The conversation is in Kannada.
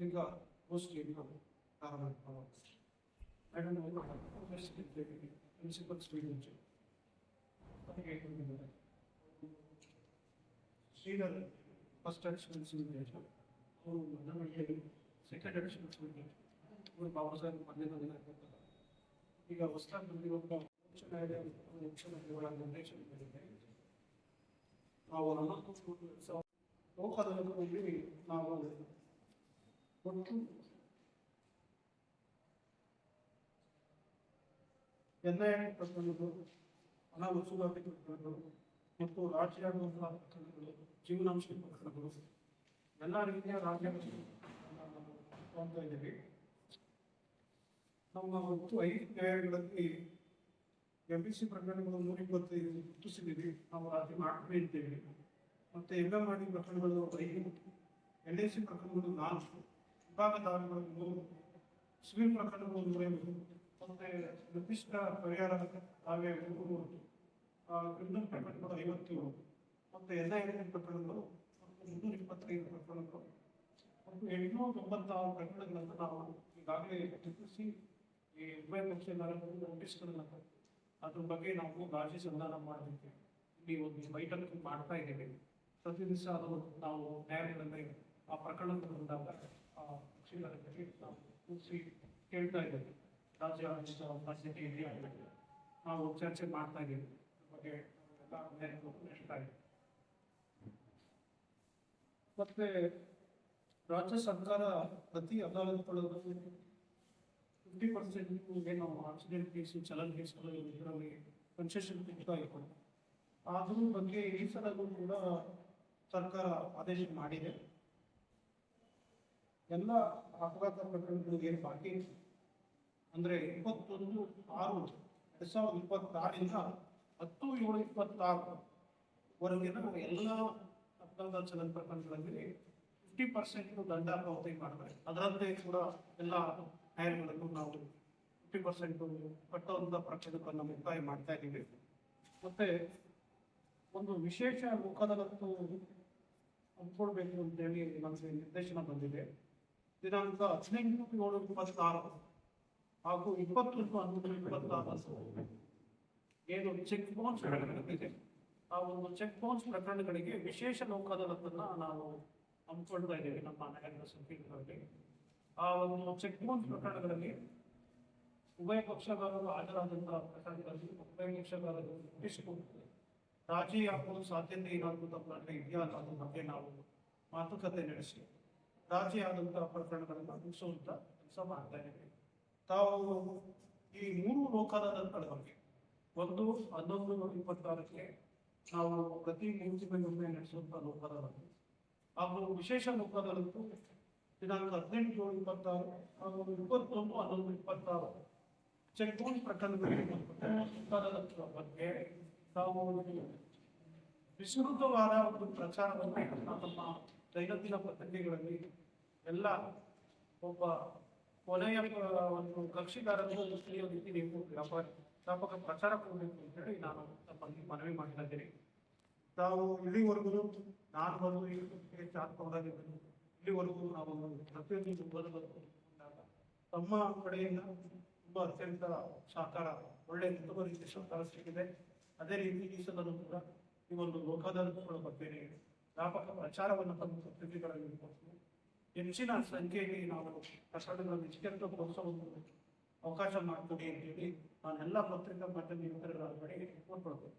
ಈಗ ಗೋಷ್ಠಿಯನ್ನು ಪ್ರಾರಂಭ ಮಾಡೋಣ. Principal student Shridhar first additional student, ಅವರು ನಮಗೆ ಸೆಕೆಂಡ್ ಅಡಿಷನಲ್ ಸ್ಟೂಡೆಂಟ್, ಅವರು ಬಾಬಾ ಸಾಹೇಬ್ ಮೊದಲನೇ ದಿನ ಇರ್ತಾರೆ. ಈಗ ಹೊಸದಾಗಿ ಬಂದಿರುವಂಥ ನಾವು ಲೋಕದಲ್ಲಿ ನಾವು ಒಟ್ಟು NIA ಪ್ರಕರಣಗಳು, ಹಣ ವಸೂಲಾತಿ ಪ್ರಕರಣಗಳು ಮತ್ತು ರಾಜ್ಯಾಡುವಂತಹ ಪ್ರಕರಣಗಳು, ಜೀವನಾಂಶ ಪ್ರಕರಣಗಳು, ಎಲ್ಲ ರೀತಿಯ ರಾಜ್ಯಗಳು ತಗೊಳ್ತಾ ಇದ್ದೀವಿ. ನಮ್ಮ ಒಟ್ಟು 5 ನ್ಯಾಯಾಲಯಗಳಲ್ಲಿ MPC ಪ್ರಕರಣಗಳು 125 ಗುರುತಿಸಿದ್ದೀವಿ. ನಾವು ರಾಜ್ಯ ಮಾಡ್ತಾ ಇದ್ದೇವೆ. ಮತ್ತು MMRD ಪ್ರಕರಣಗಳು 5, LIC ಪ್ರಕರಣಗಳು 4, ವಿಭಾಗ ದಾವೆಗಳು 3, ಸಿವಿಲ್ ಪ್ರಕರಣಗಳು 150, ಮತ್ತು ನಿರ್ದಿಷ್ಟ ಪರಿಹಾರ ದಾವೆ 3, ಕ್ರಿಮಿನಲ್ ಪ್ರಕರಣಗಳು 57, ಮತ್ತು NIA ಪ್ರಕರಣಗಳು 325 ಪ್ರಕರಣಗಳು ಮತ್ತು 896 ಪ್ರಕರಣಗಳನ್ನು ನಾವು ಈಗಾಗಲೇ ಗುರುತಿಸಿ ಈ ಉಭಯ ಪಕ್ಷಗಳ ನೋಟಿಸ್ಗಳನ್ನ ಅದ್ರ ಬಗ್ಗೆ ನಾವು ರಾಜ್ಯ ಸಂಧಾನ ಮಾಡಲಿಕ್ಕೆ ಇಲ್ಲಿ ಒಂದು ಬೈಠಕ್ ಮಾಡ್ತಾ ಇದ್ದೇವೆ. ಪ್ರತಿ ದಿವಸ ಅದು ನಾವು ನ್ಯಾಯಾಲಯದಲ್ಲಿ ಆ ಪ್ರಕರಣಗಳು ಬಂದಾಗ ಪಕ್ಷಗಳ ಬಗ್ಗೆ ನಾವು ಕೂರಿಸಿ ಕೇಳ್ತಾ ಇದ್ದೇವೆ. ರಾಜ್ಯ ಪರಿಸ್ಥಿತಿ ಇದೆಯಾ ನಾವು ಚರ್ಚೆ ಮಾಡ್ತಾ ಇದ್ದೀವಿ. ಬಗ್ಗೆ ನಡೆಸ್ತಾ ಇದ್ದೀವಿ. ಮತ್ತೆ ರಾಜ್ಯ ಸರ್ಕಾರ ಪ್ರತಿ ಅದಾಲತ್ಗಳು 50% ಏನು ಆಕ್ಸಿಡೆಂಟ್ ಕೇಸು, ಚಲನ್ ಕೇಸುಗಳು ಇದರಲ್ಲಿ ಕನ್ಸೆಷನ್ ಸಿಗ್ತಾ ಇತ್ತು. ಅದ್ರ ಬಗ್ಗೆ ಈ ಸಲವೂ ಕೂಡ ಸರ್ಕಾರ ಆದೇಶ ಮಾಡಿದೆ. ಎಲ್ಲ ಅಪಘಾತ ಪ್ರಕರಣಗಳು ಏನು ಬಾಕಿ ಅಂದರೆ 21/6/2026 10/7/26 ವರೆಗಿನ ಎಲ್ಲ ಅಪಘಾತ ಚಲನ್ ಪ್ರಕರಣಗಳಲ್ಲಿ 50% ದಂಡ ಪಾವತಿ ಮಾಡಬೇಕು. ಅದರಂತೆ ಕೂಡ ಎಲ್ಲ ನ್ಯಾಯಾಲಯಗಳನ್ನು ನಾವು 50% ಕಟ್ಟುವಂಥ ಪ್ರಕರಣಗಳನ್ನು ಮುಕ್ತಾಯ ಮಾಡ್ತಾ ಇದ್ದೀವಿ. ಮತ್ತೆ ಒಂದು ವಿಶೇಷ ಲೋಕಾದಾಲತ್ತು ಹಮ್ಮಿಕೊಳ್ಬೇಕು ಅಂತೇಳಿ ನಮಗೆ ನಿರ್ದೇಶನ ಬಂದಿದೆ. ದಿನಾಂಕ 18/7/26 ಹಾಗೂ 21/11/26 ಏನು ಚೆಕ್ ಬೌನ್ಸ್ ಪ್ರಕರಣಗಳಿದೆ, ಆ ಒಂದು ಚೆಕ್ ಬೌನ್ಸ್ ಪ್ರಕರಣಗಳಿಗೆ ವಿಶೇಷ ಲೋಕಾದಾಲತ್ತನ್ನು ನಾವು ಹಮ್ಮಿಕೊಳ್ತಾ ಇದ್ದೇವೆ ನಮ್ಮ ನ್ಯಾಯಾಲಯದ ಸಂಕೀರ್ಣದಲ್ಲಿ. ಆ ಒಂದು ಚೆಕ್ ಬೌನ್ಸ್ ಪ್ರಕರಣಗಳಲ್ಲಿ ಉಭಯ ಪಕ್ಷಗಾರರು ಹಾಜರಾದಂತಹ ಪ್ರಕರಣಗಳಲ್ಲಿ ಉಭಯ ಪಕ್ಷಗಾರರು ನೋಟಿಸಿಕೊಂಡು ರಾಜಿ ಆಗುವ ಸಾಧ್ಯತೆ ಏನಾದರೂ ತಪ್ಪು ಇದೆಯಾ ಅನ್ನೋದ್ರ ಬಗ್ಗೆ ನಾವು ಮಾತುಕತೆ ನಡೆಸಿ ರಾಜಿ ಆದಂತಹ ಪ್ರಕರಣಗಳನ್ನು ಮುಗಿಸುವಂತ ಕೆಲಸ ಮಾಡ್ತಾ ಇದ್ದೇವೆ. ತಾವು ಈ 3 ಲೋಕಾದಾಲತ್ಗಳ ಬಗ್ಗೆ 1/11/26 ನಾವು ಪ್ರತಿ 3 ತಿಂಗಳಿಗೊಮ್ಮೆ ನಡೆಸುವಂತಹ ಲೋಕಾದಾಲತ್ತು ಹಾಗೂ ವಿಶೇಷ ಲೋಕಾದಾಲತ್ತು ದಿನಾಂಕ 18/7/26 ಹಾಗೂ 21/11/26 ಚೆಕ್ ಬೌನ್ಸ್ ಪ್ರಕರಣಗಳಿಗೆ ಲೋಕಾದಾಲತ್ಗಳ ಬಗ್ಗೆ ತಾವು ವಿಸ್ತೃತವಾದ ಒಂದು ಪ್ರಚಾರವನ್ನು ನಮ್ಮ ದೈನಂದಿನ ಪತ್ರಿಕೆಗಳಲ್ಲಿ ಎಲ್ಲ ಒಬ್ಬ ಕೊನೆಯ ಒಂದು ಕಕ್ಷಿಗಾರರು ತಿಳಿಯೋ ರೀತಿ ನೀವು ವ್ಯಾಪಕ ಪ್ರಚಾರ ಕೊಡಬೇಕು ಅಂತೇಳಿ ನಾನು ತಮ್ಮಲ್ಲಿ ಮನವಿ ಮಾಡ್ತಾ ಇದ್ದೀನಿ. ತಾವು ಇಲ್ಲಿವರೆಗೂ ನಾನು ಬಂದು ಚಾರ್ಪದಾಗಿದ್ದೇನೆ. ಇಲ್ಲಿವರೆಗೂ ನಾವು ಪ್ರತಿಯೊಂದು ಬದಲಾಗ ತಮ್ಮ ಕಡೆಯಿಂದ ತುಂಬಾ ಅತ್ಯಂತ ಸಹಕಾರ, ಒಳ್ಳೆಯ ಉತ್ತಮ ರೀತಿಯ ಸಹಕಾರ ಸಿಕ್ಕಿದೆ. ಅದೇ ರೀತಿ ಈ ಸಲೂ ಕೂಡ ಈ ಒಂದು ಲೋಕಾದಾಲತ್ಗಳ ಬಗ್ಗೆ ವ್ಯಾಪಕ ಪ್ರಚಾರವನ್ನು ತಮ್ಮ ಪತ್ರಿಕೆಗಳಲ್ಲಿ ಕೊಟ್ಟು ಹೆಚ್ಚಿನ ಸಂಖ್ಯೆಯಲ್ಲಿ ನಾವು ಪ್ರಕರಣಗಳನ್ನು ಇಷ್ಟೆಂತ ಪ್ರೋತ್ಸಾಹವನ್ನು ಅವಕಾಶ ಮಾಡ್ತೀವಿ ಅಂತೇಳಿ ನಾನೆಲ್ಲ ಪತ್ರಿಕಾ ಮಾಧ್ಯಮ ಮಿತ್ರರ ಬಳಿ ಕೋರ್ಕೊಳ್ತೇನೆ.